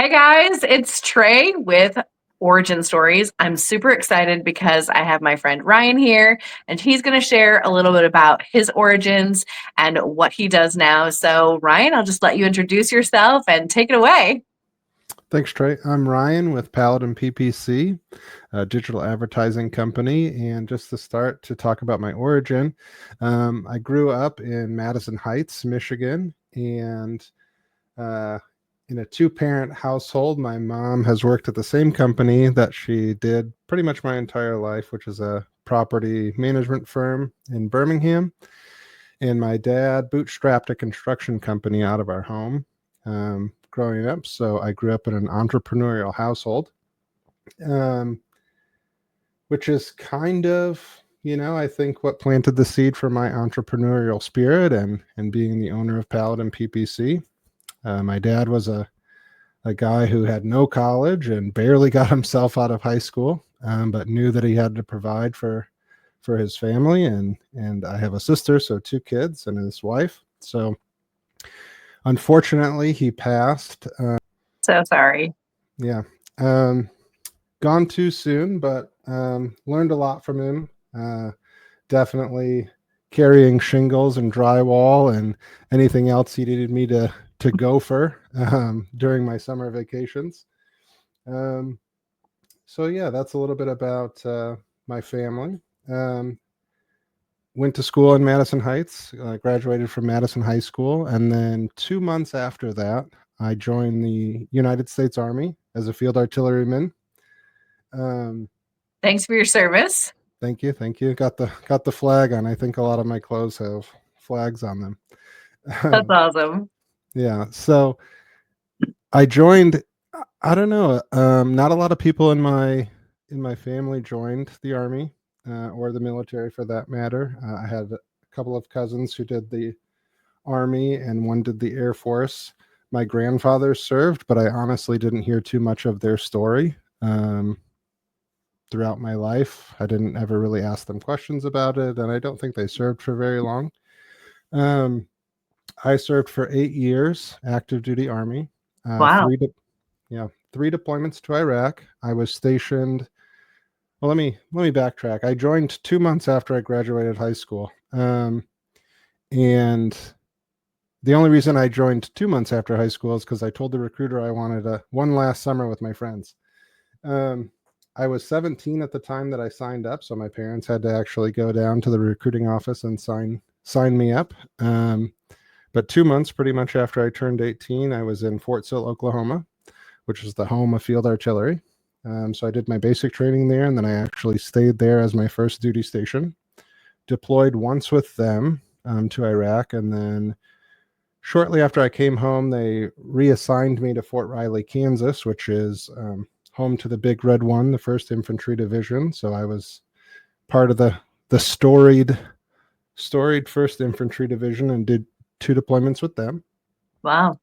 Hey guys, it's Trey with Origin Stories. I'm super excited because I have my friend Ryan here, and he's going to share a little bit about his origins and what he does now. So, Ryan, I'll just let you introduce yourself and take it away. Thanks, Trey. I'm Ryan with Paladin PPC, a digital advertising company. And just to start to talk about my origin, I grew up in Madison Heights, Michigan, and uh, in a two-parent household. My mom has worked at the same company that she did pretty much my entire life, which is a property management firm in Birmingham. And my dad bootstrapped a construction company out of our home growing up. So I grew up in an entrepreneurial household, um, which is kind of, I think what planted the seed for my entrepreneurial spirit and being the owner of Paladin PPC. My dad was a guy who had no college and barely got himself out of high school, but knew that he had to provide for his family, and I have a sister, so two kids and his wife. So unfortunately he passed. So sorry. Yeah. um, Gone too soon, but learned a lot from him. Definitely carrying shingles and drywall and anything else he needed me to go for during my summer vacations. um, so yeah, that's a little bit about my family. um, Went to school in Madison Heights, graduated from Madison High School, and then 2 months after that, I joined the United States Army as a field artilleryman. Um, Thanks for your service. Thank you, thank you. Got the flag on. I think a lot of my clothes have flags on them. That's awesome. Yeah, so I joined. I don't know. Not a lot of people in my family joined the army or the military for that matter. I had a couple of cousins who did the army, and one did the Air Force. My grandfather served, but I honestly didn't hear too much of their story throughout my life. I didn't ever really ask them questions about it, and I don't think they served for very long. Um, I served for 8 years, active duty Army. Uh, Wow. three, de- yeah, three deployments to Iraq. I was stationed. Well, let me backtrack. I joined 2 months after I graduated high school, and the only reason I joined 2 months after high school is because I told the recruiter I wanted one last summer with my friends. Um, I was 17 at the time that I signed up, so my parents had to actually go down to the recruiting office and sign me up. But 2 months, pretty much after I turned 18, I was in Fort Sill, Oklahoma, which is the home of field artillery. So I did my basic training there, and then I actually stayed there as my first duty station. Deployed once with them to Iraq, and then shortly after I came home, they reassigned me to Fort Riley, Kansas, which is home to the Big Red One, the 1st Infantry Division. So I was part of the storied 1st Infantry Division and did 2 deployments with them. Wow.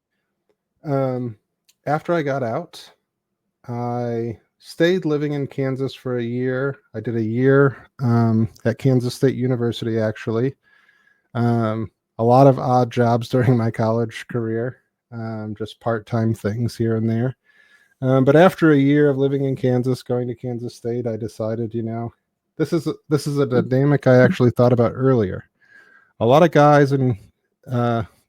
After I got out, I stayed living in Kansas for a year. I did a year at Kansas State University, actually. A lot of odd jobs during my college career, just part-time things here and there. But after a year of living in Kansas, going to Kansas State, I decided, this is a dynamic I actually thought about earlier. A lot of guys and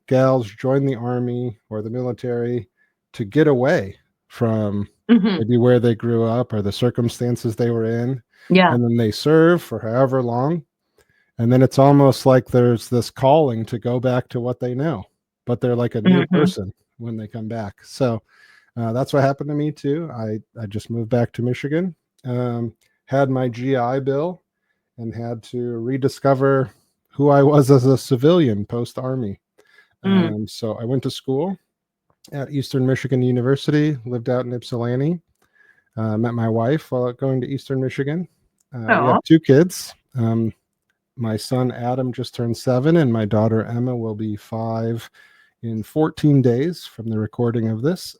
gals join the Army or the military to get away from Hmm. maybe where they grew up or the circumstances they were in. Yeah. And then they serve for however long. And then it's almost like there's this calling to go back to what they know, but they're like a new Hmm. person when they come back. So that's what happened to me too. I just moved back to Michigan, had my GI Bill, and had to rediscover who I was as a civilian post Army. Mm. So I went to school at Eastern Michigan University, lived out in Ypsilanti, met my wife while going to Eastern Michigan. We Oh, have two kids. My son Adam just turned 7, and my daughter Emma will be 5 in 14 days from the recording of this.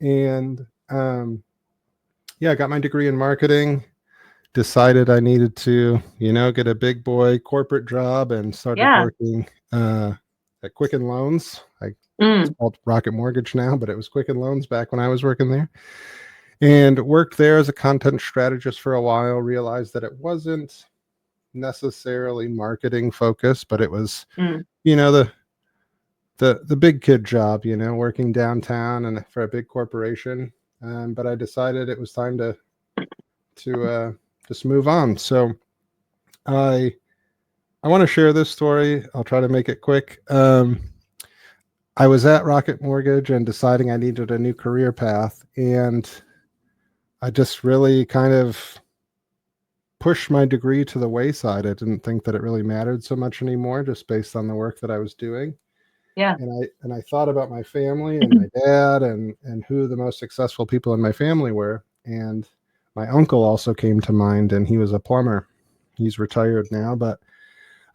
And yeah, I got my degree in marketing. Decided I needed to, get a big boy corporate job, and started yeah. working at Quicken Loans. It's called Rocket Mortgage now, but it was Quicken Loans back when I was working there. And worked there as a content strategist for a while, realized that it wasn't necessarily marketing focused, but it was, you know, the big kid job, you know, working downtown and for a big corporation. But I decided it was time to just move on. So I want to share this story. I'll try to make it quick. I was at Rocket Mortgage and deciding I needed a new career path, and I just really kind of pushed my degree to the wayside. I didn't think that it really mattered so much anymore, just based on the work that I was doing. Yeah. And I thought about my family and my dad and who the most successful people in my family were. And my uncle also came to mind, and he was a plumber. He's retired now, but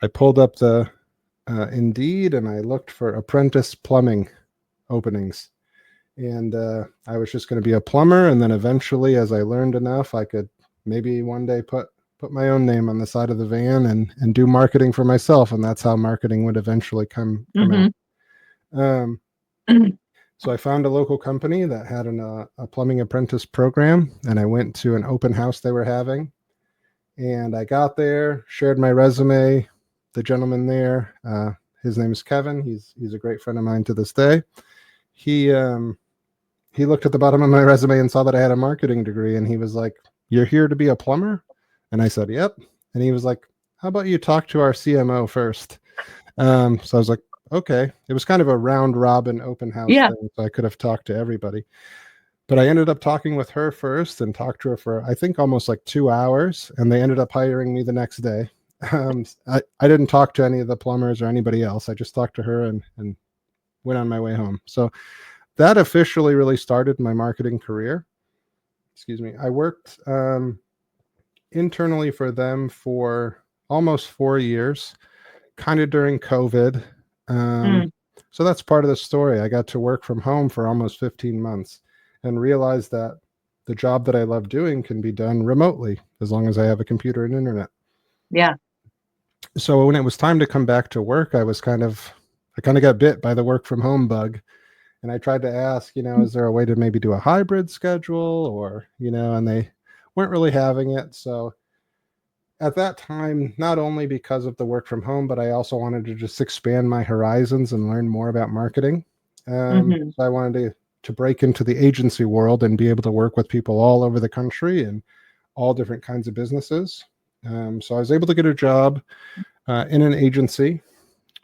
I pulled up the Indeed, and I looked for apprentice plumbing openings. And I was just going to be a plumber, and then eventually, as I learned enough, I could maybe one day put my own name on the side of the van and do marketing for myself. And that's how marketing would eventually come out. So I found a local company that had a plumbing apprentice program, and I went to an open house they were having. And I got there, shared my resume. The gentleman there, his name is Kevin. He's a great friend of mine to this day. He looked at the bottom of my resume and saw that I had a marketing degree, and he was like, "You're here to be a plumber?" And I said, "Yep." And he was like, "How about you talk to our CMO first?" So I was like, "Okay." It was kind of a round robin open house thing, so I could have talked to everybody. But I ended up talking with her first and talked to her for, I think, almost like 2 hours, and they ended up hiring me the next day. I didn't talk to any of the plumbers or anybody else. I just talked to her and went on my way home. So that officially really started my marketing career. Excuse me. I worked internally for them for almost 4 years, kind of during COVID. So that's part of the story. I got to work from home for almost 15 months and realized that the job that I love doing can be done remotely as long as I have a computer and internet. Yeah. So when it was time to come back to work, I kind of got bit by the work from home bug. And I tried to ask, is there a way to maybe do a hybrid schedule or, and they weren't really having it. So at that time, not only because of the work from home, but I also wanted to just expand my horizons and learn more about marketing. So I wanted to break into the agency world and be able to work with people all over the country and all different kinds of businesses. So I was able to get a job in an agency,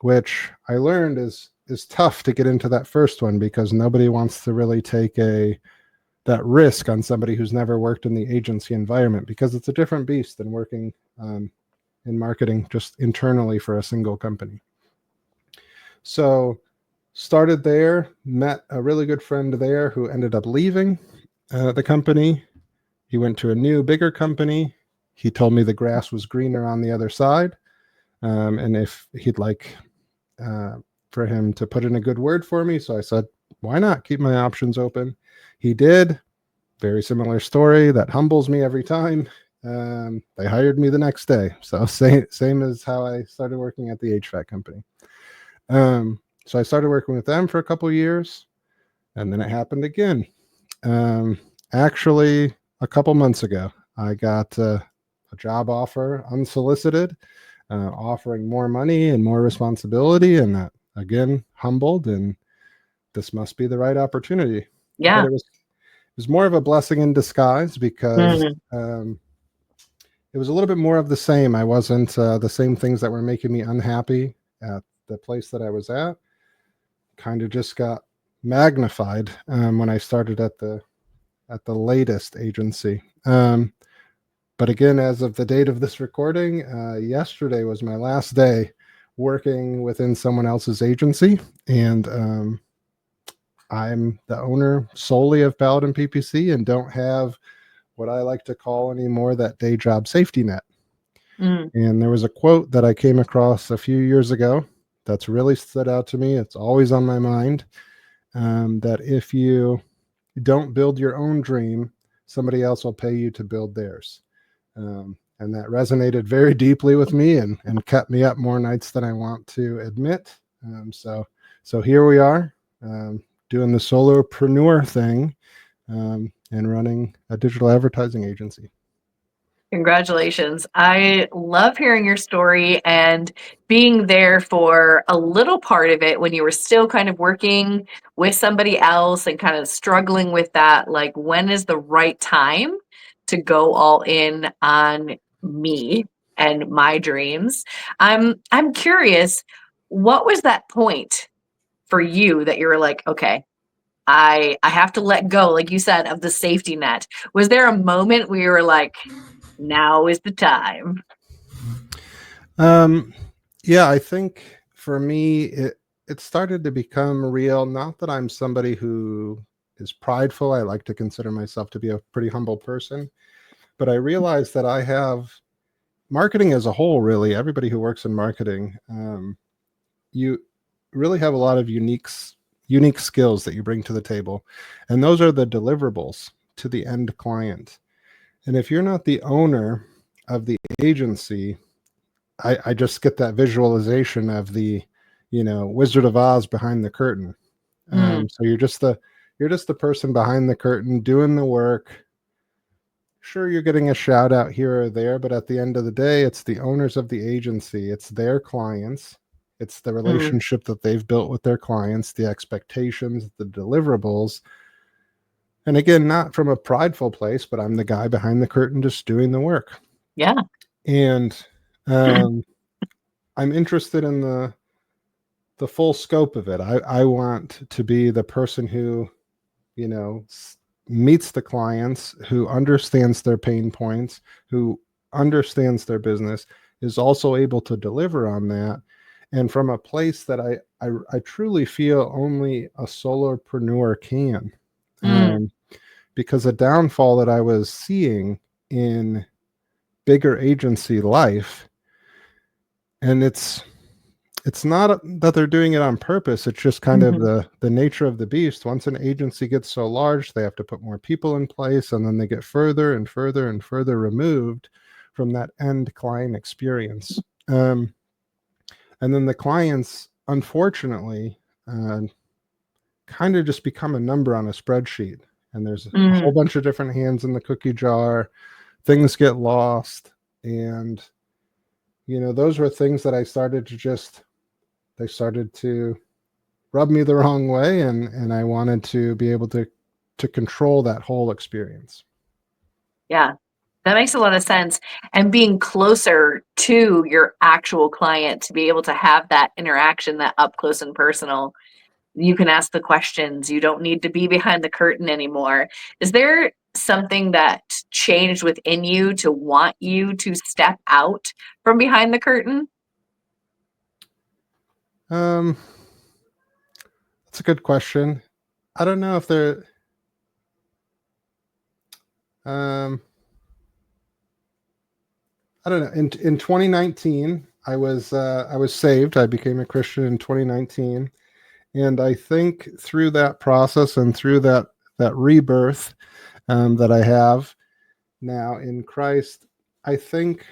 which I learned is tough to get into that first one because nobody wants to really take that risk on somebody who's never worked in the agency environment because it's a different beast than working in marketing just internally for a single company. So started there, met a really good friend there who ended up leaving the company. He went to a new, bigger company. He told me the grass was greener on the other side. And if he'd like for him to put in a good word for me. So I said, why not keep my options open? He did. Very similar story. That humbles me every time. They hired me the next day. So same as how I started working at the HVAC company. So I started working with them for a couple of years, and then it happened again. Actually, a couple months ago, I got a job offer unsolicited, offering more money and more responsibility, and that again humbled, and this must be the right opportunity. Yeah. But it was more of a blessing in disguise because it was a little bit more of the same. I wasn't the same things that were making me unhappy at the place that I was at. Kind of just got magnified when I started at the latest agency. But again, as of the date of this recording, yesterday was my last day working within someone else's agency, and I'm the owner solely of Paladin PPC and don't have what I like to call anymore that day job safety net. And there was a quote that I came across a few years ago that's really stood out to me. It's always on my mind, that if you don't build your own dream, somebody else will pay you to build theirs. And that resonated very deeply with me and kept me up more nights than I want to admit. So So here we are, doing the solopreneur thing, and running a digital advertising agency. Congratulations. I love hearing your story and being there for a little part of it when you were still kind of working with somebody else and kind of struggling with that. Like, when is the right time to go all in on me and my dreams? I'm curious, what was that point for you that you were like, okay, I have to let go, like you said, of the safety net? Was there a moment where you were like, now is the time? Um, yeah, I think for me, it started to become real. Not that I'm somebody who is prideful. I like to consider myself to be a pretty humble person, but I realized that I have marketing as a whole. Really, everybody who works in marketing, you really have a lot of unique skills that you bring to the table, and those are the deliverables to the end client. And if you're not the owner of the agency, I just get that visualization of the, Wizard of Oz behind the curtain. Mm, So you're just the person behind the curtain doing the work. Sure, you're getting a shout out here or there, but at the end of the day, it's the owners of the agency, it's their clients, it's the mm, relationship that they've built with their clients, the expectations, the deliverables. And again, not from a prideful place, but I'm the guy behind the curtain just doing the work. yeah. And um, I'm interested in the full scope of it. I want to be the person who, you know, meets the clients, who understands their pain points, who understands their business, is also able to deliver on that. And from a place that I truly feel only a solopreneur can. Mm, Um, because a downfall that I was seeing in bigger agency life, and it's not that they're doing it on purpose. It's just kind of mhm, the nature of the beast. Once an agency gets so large, they have to put more people in place, and then they get further and further and further removed from that end client experience. And then the clients, unfortunately, uh, kind of just become a number on a spreadsheet. And there's a whole mm, bunch of different hands in the cookie jar. Things get lost, and those were things that they started to rubbed me the wrong way, and I wanted to be able to control that whole experience. yeah, that makes a lot of sense. And being closer to your actual client to be able to have that interaction, that up close and personal, you can ask the questions. You don't need to be behind the curtain anymore. Is there something that changed within you to want you to step out from behind the curtain? Um, that's a good question. I don't know if there. Um, I don't know. In 2019, I was saved. I became a Christian in 2019, and I think through that process and through that rebirth, that I have now in Christ, I think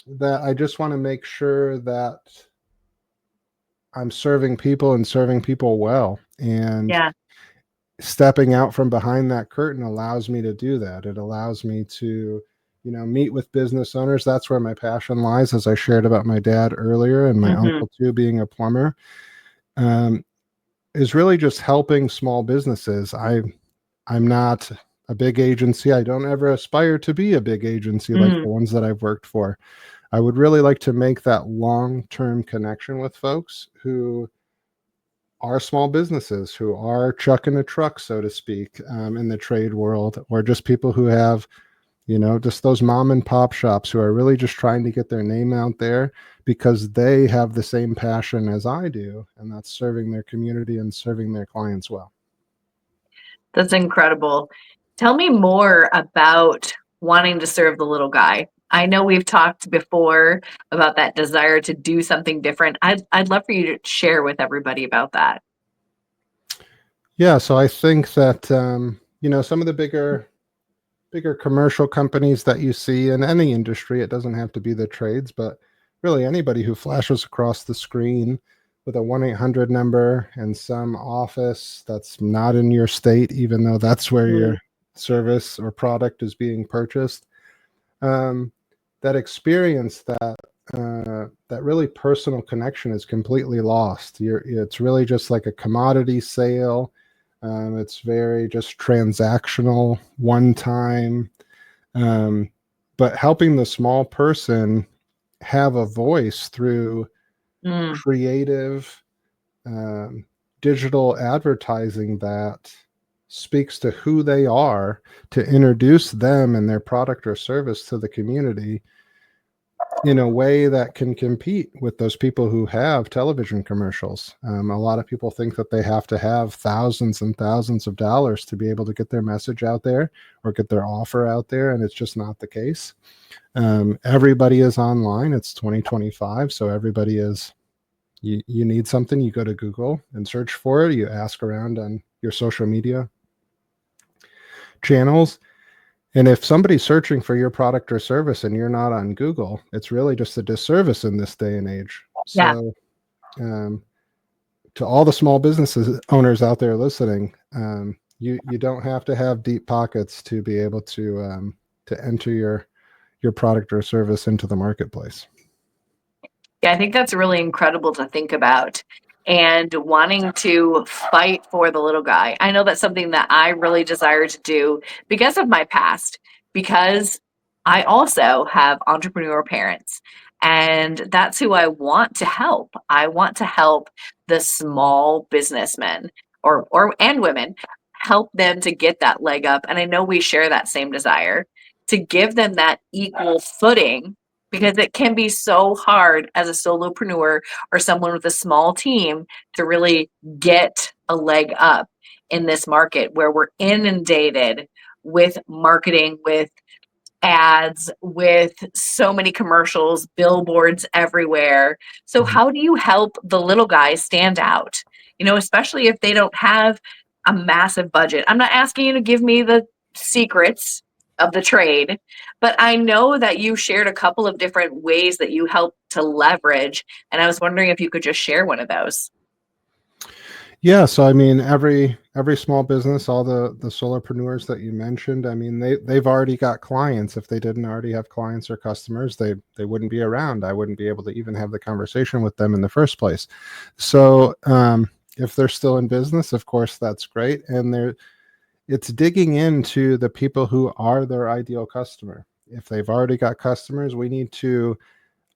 that I just want to make sure that I'm serving people and serving people well. And Yeah. stepping out from behind that curtain allows me to do that. It allows me to, meet with business owners. That's where my passion lies, as I shared about my dad earlier and my Hmm. uncle too, being a plumber, um, is really just helping small businesses. I'm not a big agency. I don't ever aspire to be a big agency like Mm, the ones that I've worked for. I would really like to make that long-term connection with folks who are small businesses, who are chucking a truck, so to speak, in the trade world, or just people who have, just those mom and pop shops who are really just trying to get their name out there because they have the same passion as I do, and that's serving their community and serving their clients well. that's incredible. Tell me more about wanting to serve the little guy. I know we've talked before about that desire to do something different. I'd love for you to share with everybody about that. Yeah, so I think that some of the bigger commercial companies that you see in any industry, it doesn't have to be the trades, but really anybody who flashes across the screen with a 1-800 number and some office that's not in your state, even though that's where Mm, your service or product is being purchased. Um, that experience, that really personal connection is completely lost. It's really just like a commodity sale. It's very just transactional, one time. Um, but helping the small person have a voice through mm, creative um, digital advertising that speaks to who they are, to introduce them and their product or service to the community in a way that can compete with those people who have television commercials. A lot of people think that they have to have thousands and thousands of dollars to be able to get their message out there or get their offer out there, and it's just not the case. Everybody is online. It's 2025, so everybody is. You need something, you go to Google and search for it. You ask around on your social media channels. And if somebody's searching for your product or service and you're not on Google, it's really just a disservice in this day and age. yeah. So, to all the small businesses owners out there listening, you don't have to have deep pockets to be able to enter your product or service into the marketplace. Yeah, I think that's really incredible to think about and wanting to fight for the little guy. I know that's something that I really desire to do because of my past, because I also have entrepreneurial parents. And that's who I want to help. I want to help the small businessmen or and women, help them to get that leg up. And I know we share that same desire to give them that equal footing, because it can be so hard as a solopreneur or someone with a small team to really get a leg up in this market where we're inundated with marketing, with ads, with so many commercials, billboards everywhere. So Mhm. how do you help the little guys stand out? Especially if they don't have a massive budget. I'm not asking you to give me the secrets of the trade, but I know that you shared a couple of different ways that you help to leverage, and I was wondering if you could just share one of those. Yeah, so I mean, every small business, all the solopreneurs that you mentioned, I mean, they've already got clients. If they didn't already have clients or customers, they wouldn't be around. I wouldn't be able to even have the conversation with them in the first place. So, if they're still in business, of course, that's great. And it's digging into the people who are their ideal customer. If they've already got customers,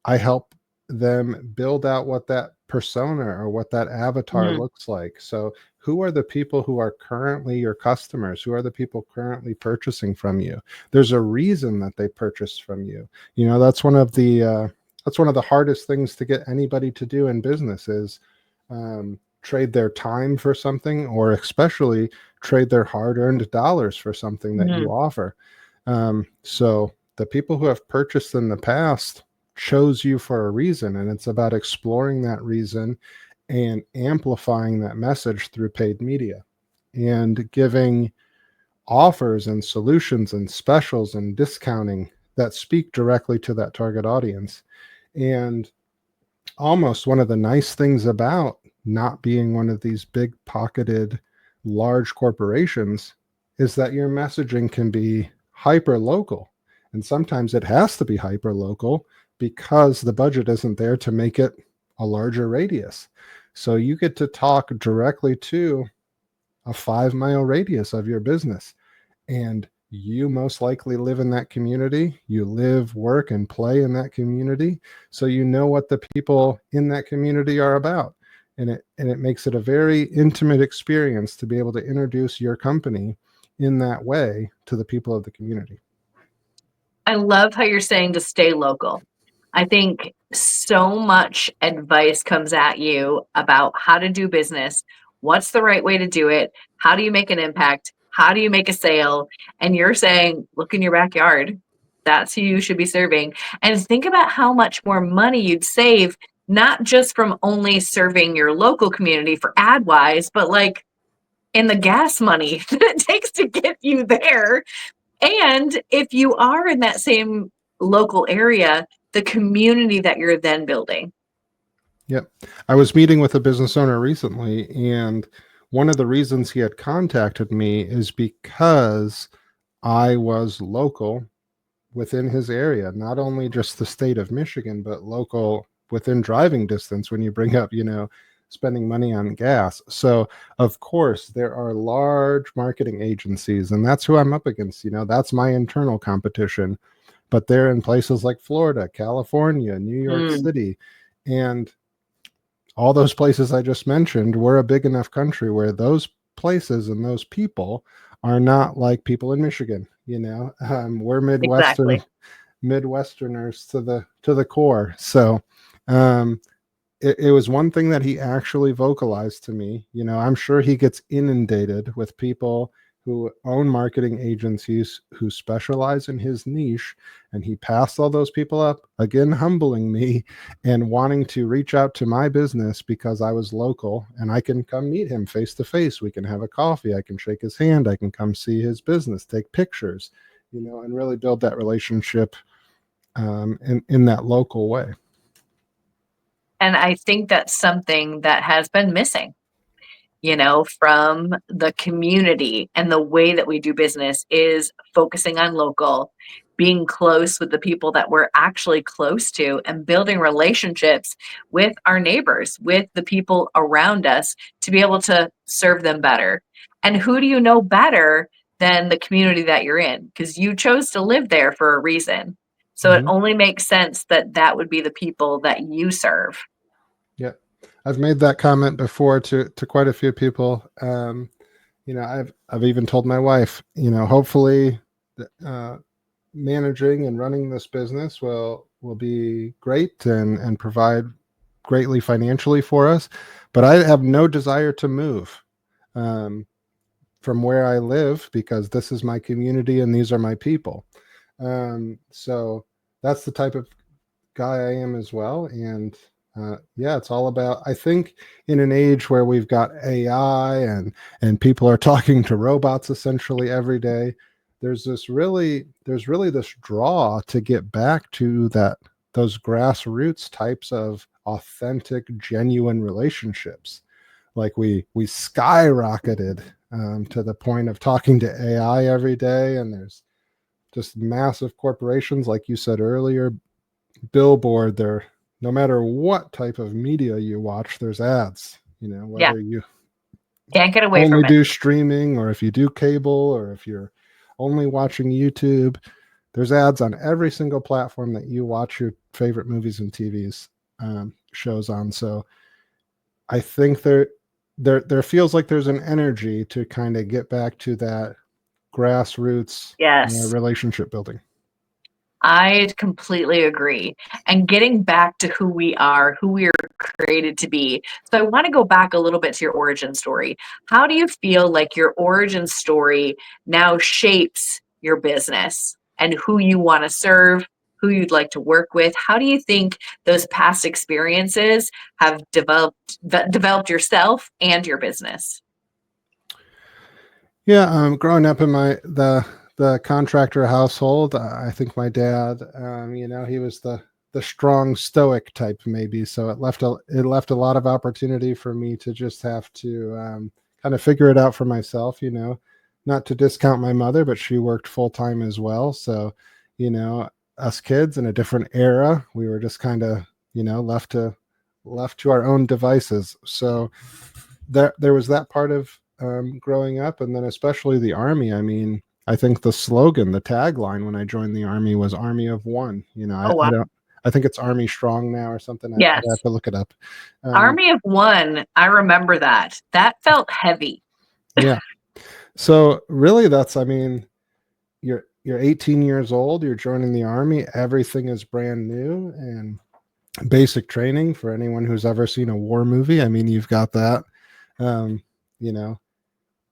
I help them build out what that persona or what that avatar Mhm, looks like. So, who are the people who are currently your customers? Who are the people currently purchasing from you? There's a reason that they purchased from you. That's one of the hardest things to get anybody to do in business is trade their time for something, or especially trade their hard-earned dollars for something that you mhm, offer. So the people who have purchased in the past chose you for a reason, and it's about exploring that reason and amplifying that message through paid media and giving offers and solutions and specials and discounting that speak directly to that target audience. And almost one of the nice things about not being one of these big pocketed large corporations is that your messaging can be hyper local. And sometimes it has to be hyper local because the budget isn't there to make it a larger radius. So you get to talk directly to a 5 mile radius of your business, and you most likely live in that community. You live, work, and play in that community. So you know what the people in that community are about. And it makes it a very intimate experience to be able to introduce your company in that way to the people of the community. I love how you're saying to stay local. I think so much advice comes at you about how to do business, what's the right way to do it, how do you make an impact, how do you make a sale, and you're saying, "Look in your backyard. That's who you should be serving." And think about how much more money you'd save, not just from only serving your local community for ad-wise, but, like, in the gas money that it takes to get you there. And if you are in that same local area, the community that you're then building. Yep. I was meeting with a business owner recently, and one of the reasons he had contacted me is because I was local within his area, not only just the state of Michigan, but local within driving distance when you bring up, spending money on gas. So, of course, there are large marketing agencies, and that's who I'm up against. That's my internal competition. But they're in places like Florida, California, New York Mm, City. And all those places I just mentioned, we're a big enough country where those places and those people are not like people in Michigan. We're exactly. Midwesterners to the core. So um, it was one thing that he actually vocalized to me. I'm sure he gets inundated with people who own marketing agencies who specialize in his niche. And he passed all those people up, again, humbling me and wanting to reach out to my business because I was local and I can come meet him face to face. We can have a coffee. I can shake his hand. I can come see his business, take pictures, and really build that relationship in that local way. And I think that's something that has been missing, from the community, and the way that we do business is focusing on local, being close with the people that we're actually close to, and building relationships with our neighbors, with the people around us, to be able to serve them better. And who do you know better than the community that you're in? Because you chose to live there for a reason. So it Mm-hmm. only makes sense that that would be the people that you serve. Yeah, I've made that comment before to quite a few people. I've even told my wife, hopefully, uh, managing and running this business will be great and provide greatly financially for us, but I have no desire to move um, from where I live because this is my community and these are my people. So that's the type of guy I am as well. And yeah, it's all about, I think, in an age where we've got AI and people are talking to robots essentially every day, there's really this draw to get back to those grassroots types of authentic, genuine relationships. Like we skyrocketed to the point of talking to AI every day, and there's just massive corporations, like you said earlier, billboard there. No matter what type of media you watch, there's ads. Yeah, Whether you can't get away only from it. do streaming or if you do cable or if you're only watching YouTube, there's ads on every single platform that you watch your favorite movies and TVs shows on. So I think there feels like there's an energy to kind of get back to that grassroots Yes. relationship building. I completely agree. And getting back to who we are created to be. So I want to go back a little bit to your origin story. How do you feel like your origin story now shapes your business and who you want to serve, who you'd like to work with? How do you think those past experiences have developed yourself and your business? Yeah, growing up in the contractor household, I think my dad, he was the strong stoic type maybe, so it left a lot of opportunity for me to just have to kind of figure it out for myself. Not to discount my mother, but she worked full time as well. So, you know, us kids in a different era, we were just kind of left to our own devices. So there was that part of growing up, and then especially the army. I mean, I think the slogan, the tagline when I joined the army was "Army of One." Oh, I wow. don't. I think it's Army Strong now or something. I'd have Yes. to look it up. Um, Army of One. I remember that. That felt heavy. yeah. So really, I mean, you're 18 years old. You're joining the army. Everything is brand new and basic training for anyone who's ever seen a war movie. I mean, you've got that. Um, you know,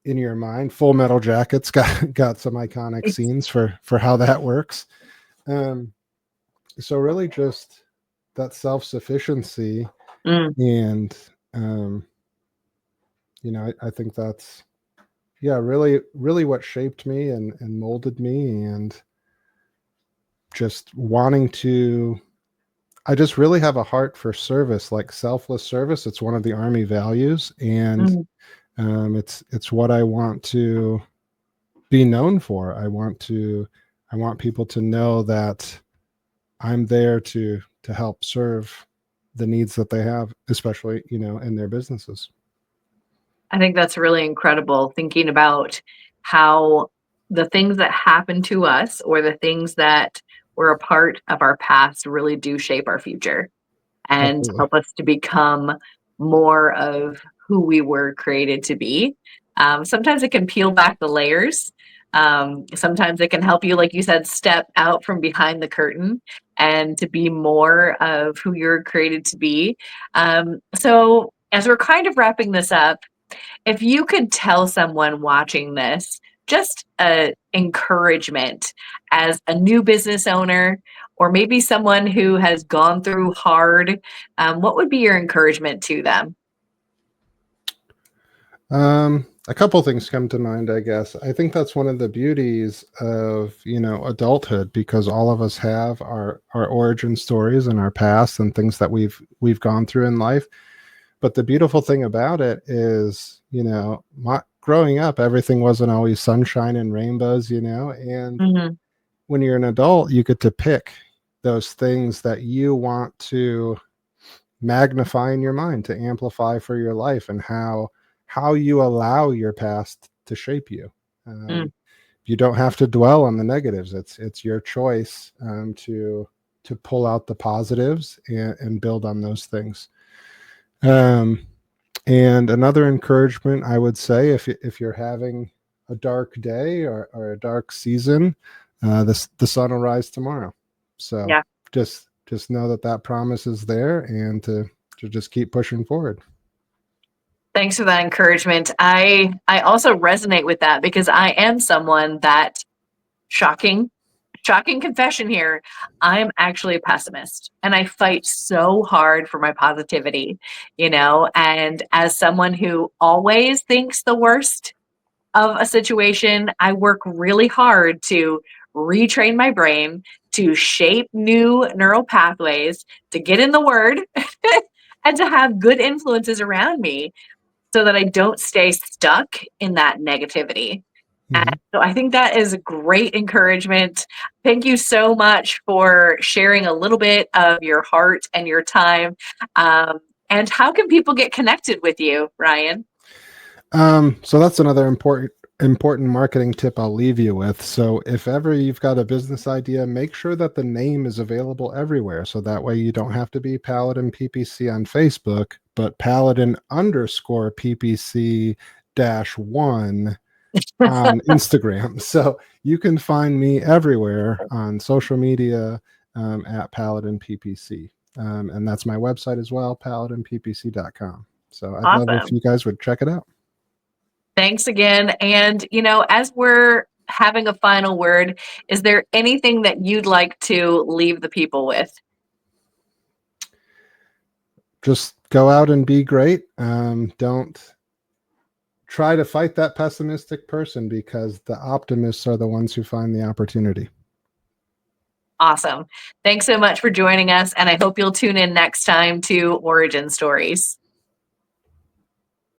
in your mind. Full Metal Jacket's got some iconic scenes for how that works. Um, so really, just that self sufficiency, Mm. and I think that's really really what shaped me and molded me, and just wanting to I just really have a heart for service, like selfless service. It's one of the Army values, and Mm. it's what I want to be known for. I want people to know that I'm there to help serve the needs that they have, especially, in their businesses. I think that's really incredible thinking about how the things that happen to us or the things that were a part of our past really do shape our future and Absolutely. help us to become more of who we were created to be. Sometimes it can peel back the layers. Sometimes it can help you, like you said, step out from behind the curtain and to be more of who you're created to be. So, as we're kind of wrapping this up, if you could tell someone watching this just a encouragement as a new business owner or maybe someone who has gone through hard, what would be your encouragement to them? A couple things come to mind, I guess. I think that's one of the beauties of, adulthood, because all of us have our origin stories and our past and things that we've gone through in life. But the beautiful thing about it is, growing up, everything wasn't always sunshine and rainbows, and Mhm. when you're an adult, you get to pick those things that you want to magnify in your mind, to amplify for your life, and how you allow your past to shape you. Mm. You don't have to dwell on the negatives. It's your choice, to pull out the positives and build on those things. Um, and another encouragement I would say, if you're having a dark day or a dark season, the sun will rise tomorrow. So Yeah. just know that promise is there, and to just keep pushing forward. Thanks for that encouragement. I also resonate with that because I am someone that shocking shocking confession here. I'm actually a pessimist and I fight so hard for my positivity, and as someone who always thinks the worst of a situation, I work really hard to retrain my brain, to shape new neural pathways, to get in the word, and to have good influences around me so that I don't stay stuck in that negativity. And Mhm. so I think that is great encouragement. Thank you so much for sharing a little bit of your heart and your time. And how can people get connected with you, Ryan? So that's another important marketing tip I'll leave you with. So if ever you've got a business idea, make sure that the name is available everywhere. So that way you don't have to be Paladin PPC on Facebook, but Paladin underscore PPC dash one on Instagram. So you can find me everywhere on social media, at Paladin PPC. And that's my website as well, paladinppc.com. So I'd love if Awesome. you guys would check it out. Thanks again. And, as we're having a final word, is there anything that you'd like to leave the people with? Just go out and be great. Don't try to fight that pessimistic person, because the optimists are the ones who find the opportunity. Awesome. Thanks so much for joining us. And I hope you'll tune in next time to Origin Stories.